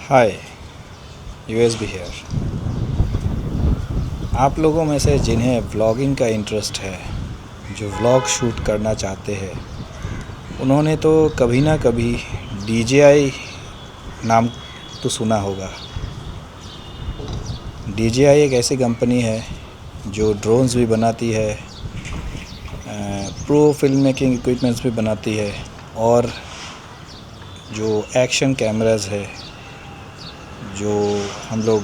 Hi, USB here. आप लोगों में से जिन्हें व्लॉगिंग का इंटरेस्ट है, जो व्लॉग शूट करना चाहते हैं, उन्होंने तो कभी ना कभी DJI नाम तो सुना होगा। DJI एक ऐसी कंपनी है जो ड्रोन्स भी बनाती है, प्रो फिल्म मेकिंग इक्विपमेंट्स भी बनाती है, और जो एक्शन कैमरास है जो हम लोग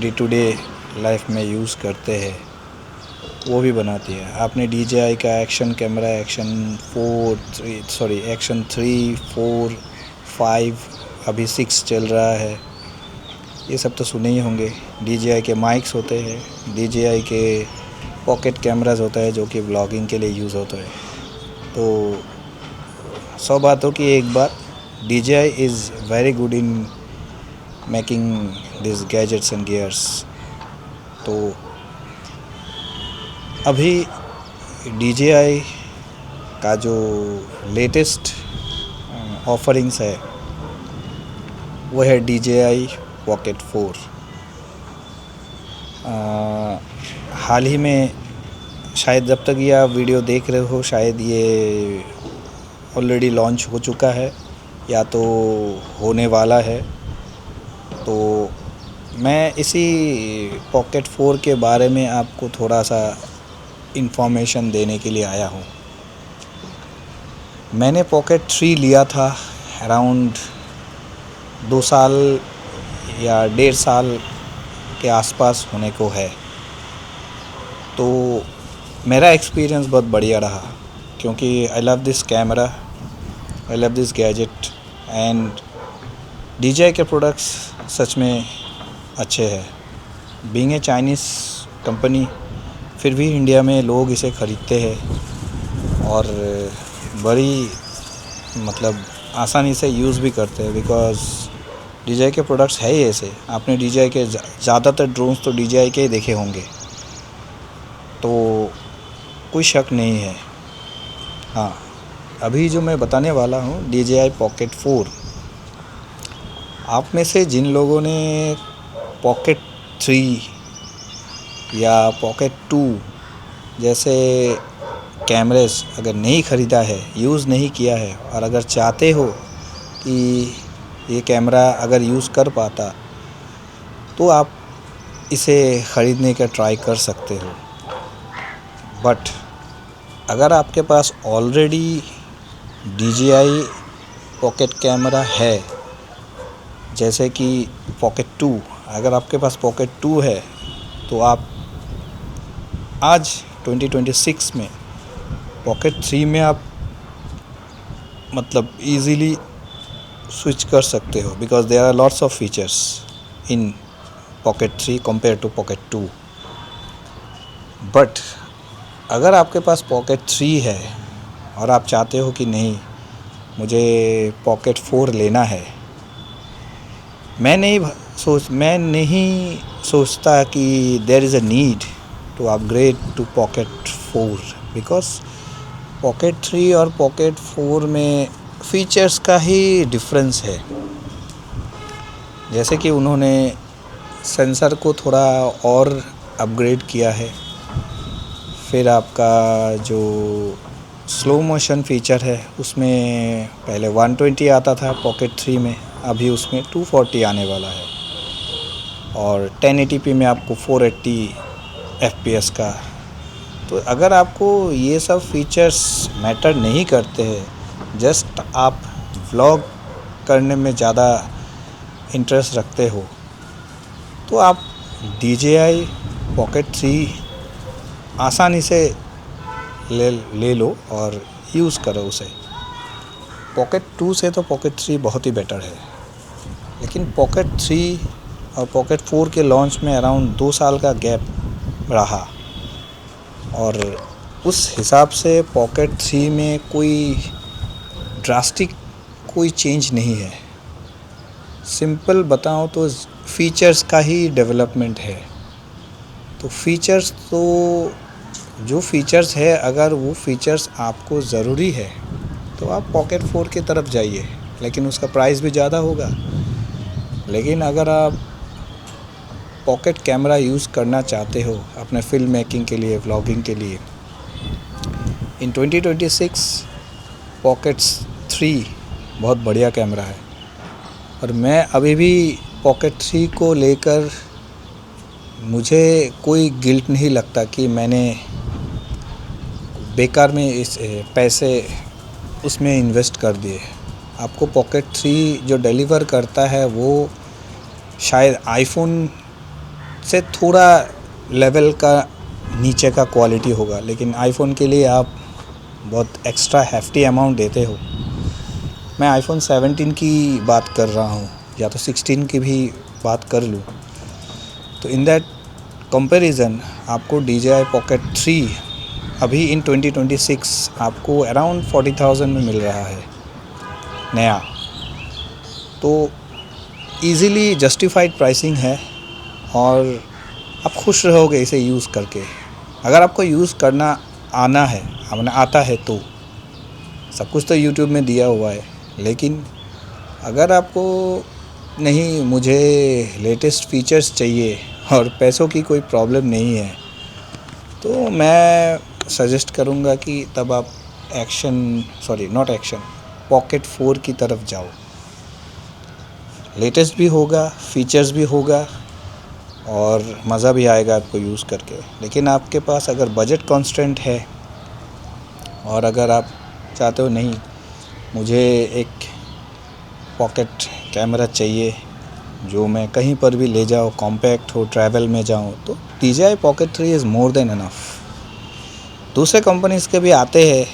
डे टू डे लाइफ में यूज़ करते हैं वो भी बनाती है। आपने DJI का एक्शन कैमरा एक्शन 3, 4, 5, अभी 6 चल रहा है, ये सब तो सुने ही होंगे। DJI के माइक्स होते हैं, DJI के पॉकेट कैमरास होता है जो कि व्लॉगिंग के लिए यूज़ होता है। तो 100 बातों की एक बात, DJI is very good in making this gadgets and gears. तो अभी DJI का जो लेटेस्ट ऑफरिंग्स है वो है DJI Pocket 4। हाल ही में, शायद जब तक ये आप वीडियो देख रहे हो शायद ये ऑलरेडी लॉन्च हो चुका है या तो होने वाला है। तो मैं इसी Pocket 4 के बारे में आपको थोड़ा सा इन्फॉर्मेशन देने के लिए आया हूँ। मैंने Pocket 3 लिया था अराउंड 2 साल या 1.5 साल के आसपास होने को है। तो मेरा एक्सपीरियंस बहुत बढ़िया रहा क्योंकि I love this camera, I love this gadget, and DJI के प्रोडक्ट्स सच में अच्छे हैं। बीइंग ए चाइनीज़ कंपनी, फिर भी इंडिया में लोग इसे ख़रीदते हैं और बड़ी आसानी से यूज़ भी करते हैं, बिकॉज़ DJI के प्रोडक्ट्स है ही ऐसे। आपने DJI के ज़्यादातर ड्रोन्स तो DJI के ही देखे होंगे, तो कोई शक नहीं है। हाँ, अभी जो मैं बताने वाला हूँ DJI Pocket 4, आप में से जिन लोगों ने Pocket 3 या Pocket 2 जैसे कैमरेस अगर नहीं ख़रीदा है, यूज़ नहीं किया है, और अगर चाहते हो कि ये कैमरा अगर यूज़ कर पाता तो आप इसे ख़रीदने का ट्राई कर सकते हो। बट अगर आपके पास ऑलरेडी DJI पॉकेट कैमरा है, जैसे कि Pocket 2, अगर आपके पास Pocket 2 है तो आप आज 2026 में Pocket 3 में आप ईज़िली स्विच कर सकते हो, because there are lots of features in Pocket 3 compare to Pocket 2। But अगर आपके पास Pocket 3 है और आप चाहते हो कि नहीं, मुझे Pocket 4 लेना है, मैं नहीं सोचता कि there is a need to upgrade to Pocket 4, because Pocket 3 और Pocket 4 में फ़ीचर्स का ही डिफरेंस है। जैसे कि उन्होंने सेंसर को थोड़ा और अपग्रेड किया है, फिर आपका जो स्लो मोशन फ़ीचर है उसमें पहले 120 आता था Pocket 3 में, अभी उसमें 240 आने वाला है, और 1080p में आपको 480 FPS का। तो अगर आपको ये सब फीचर्स मैटर नहीं करते हैं, जस्ट आप व्लॉग करने में ज़्यादा इंटरेस्ट रखते हो, तो आप DJI Pocket 3 आसानी से ले लो और यूज़ करो उसे। Pocket 2 से तो Pocket 3 बहुत ही बेटर है, लेकिन Pocket 3 और Pocket 4 के लॉन्च में अराउंड 2 साल का गैप रहा, और उस हिसाब से Pocket 3 में कोई ड्रास्टिक कोई चेंज नहीं है। सिंपल बताऊं तो फ़ीचर्स का ही डेवलपमेंट है। तो फ़ीचर्स तो जो फ़ीचर्स है, अगर वो फ़ीचर्स आपको ज़रूरी है तो आप Pocket 4 की तरफ जाइए, लेकिन उसका प्राइस भी ज़्यादा होगा। लेकिन अगर आप पॉकेट कैमरा यूज़ करना चाहते हो अपने फिल्म मेकिंग के लिए, व्लॉगिंग के लिए, इन 2026 पॉकेट्स 3 बहुत बढ़िया कैमरा है। और मैं अभी भी पॉकेट 3 को लेकर मुझे कोई गिल्ट नहीं लगता कि मैंने बेकार में इस पैसे उसमें इन्वेस्ट कर दिए। आपको पॉकेट 3 जो डिलीवर करता है वो शायद आईफोन से थोड़ा लेवल का नीचे का क्वालिटी होगा, लेकिन आईफोन के लिए आप बहुत एक्स्ट्रा हेफ्टी अमाउंट देते हो। मैं आईफोन 17 की बात कर रहा हूँ, या तो 16 की भी बात कर लूँ, तो इन दैट कंपैरिजन आपको DJI पॉकेट 3 अभी इन 2026 आपको अराउंड 40,000 में मिल रहा है नया। तो इजीली जस्टिफाइड प्राइसिंग है और आप खुश रहोगे इसे यूज़ करके। अगर आपको यूज़ करना आता है तो सब कुछ तो यूट्यूब में दिया हुआ है। लेकिन अगर आपको नहीं, मुझे लेटेस्ट फीचर्स चाहिए और पैसों की कोई प्रॉब्लम नहीं है, तो मैं सजेस्ट करूँगा कि तब आप पॉकेट 4 की तरफ जाओ। लेटेस्ट भी होगा, फीचर्स भी होगा और मज़ा भी आएगा आपको यूज़ करके। लेकिन आपके पास अगर बजट कॉन्स्टेंट है और अगर आप चाहते हो नहीं, मुझे एक पॉकेट कैमरा चाहिए जो मैं कहीं पर भी ले जाऊँ, कॉम्पैक्ट हो, ट्रैवल में जाऊँ, तो DJI pocket 3 is more than enough. दूसरे कंपनीज़ के भी आते हैं,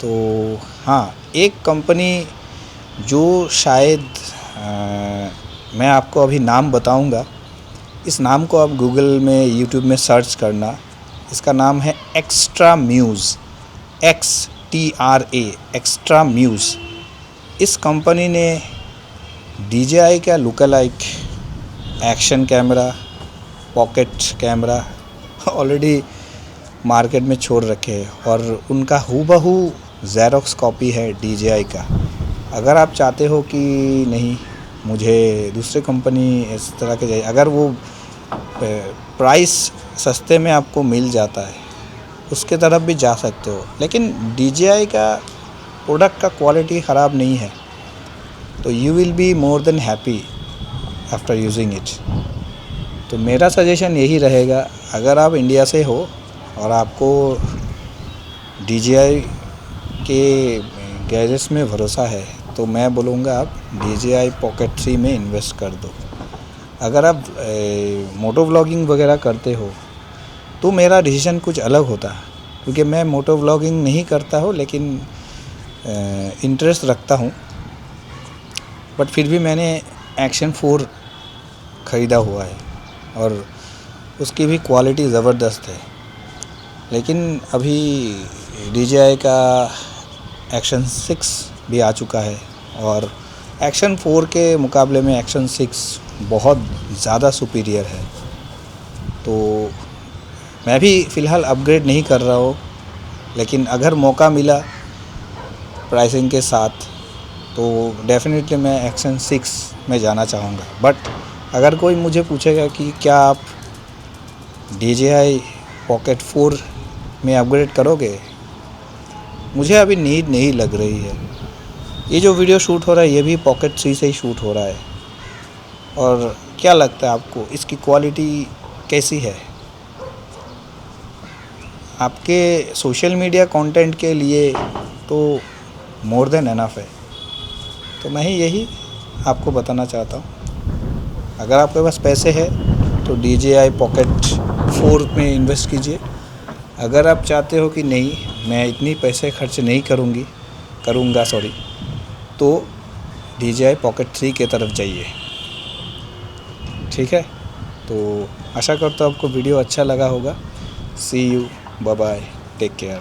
तो हाँ, एक कंपनी जो शायद मैं आपको अभी नाम बताऊंगा, इस नाम को आप गूगल में, यूट्यूब में सर्च करना। इसका नाम है Xtra Muse, XTRA, Xtra Muse. इस कंपनी ने DJI का lookalike action camera, pocket camera already market में छोड़ रखे हैं और उनका हूबहू ज़ेरॉक्स कॉपी है DJI का। अगर आप चाहते हो कि नहीं, मुझे दूसरे कंपनी इस तरह के चाहिए, अगर वो प्राइस सस्ते में आपको मिल जाता है, उसके तरफ भी जा सकते हो। लेकिन DJI का प्रोडक्ट का क्वालिटी ख़राब नहीं है, तो you will be more than happy after using it. तो मेरा सजेशन यही रहेगा, अगर आप इंडिया से हो और आपको DJI के गैजेट्स में भरोसा है, तो मैं बोलूँगा आप DJI पॉकेट 3 में इन्वेस्ट कर दो। अगर आप मोटो व्लॉगिंग वगैरह करते हो तो मेरा डिसीजन कुछ अलग होता, क्योंकि मैं मोटो व्लॉगिंग नहीं करता हूँ, लेकिन इंटरेस्ट रखता हूँ। बट फिर भी मैंने एक्शन 4 ख़रीदा हुआ है और उसकी भी क्वालिटी ज़बरदस्त है। लेकिन अभी DJI का एक्शन 6 भी आ चुका है और एक्शन 4 के मुकाबले में एक्शन 6 बहुत ज़्यादा सुपीरियर है। तो मैं भी फ़िलहाल अपग्रेड नहीं कर रहा हूँ, लेकिन अगर मौका मिला प्राइसिंग के साथ तो डेफिनेटली मैं एक्शन 6 में जाना चाहूँगा। बट अगर कोई मुझे पूछेगा कि क्या आप DJI पॉकेट 4 में अपग्रेड करोगे, मुझे अभी नीड नहीं लग रही है। ये जो वीडियो शूट हो रहा है ये भी पॉकेट 3 से ही शूट हो रहा है। और क्या लगता है आपको इसकी क्वालिटी कैसी है? आपके सोशल मीडिया कंटेंट के लिए तो मोर देन एनफ है। तो मैं ही यही आपको बताना चाहता हूँ, अगर आपके पास पैसे है तो DJI पॉकेट 4 में इन्वेस्ट कीजिए। अगर आप चाहते हो कि नहीं, मैं इतनी पैसे खर्च नहीं करूँगा तो DJI पॉकेट 3 के तरफ जाइए। ठीक है, तो आशा करता हूँ आपको वीडियो अच्छा लगा होगा। See you, bye bye, take care.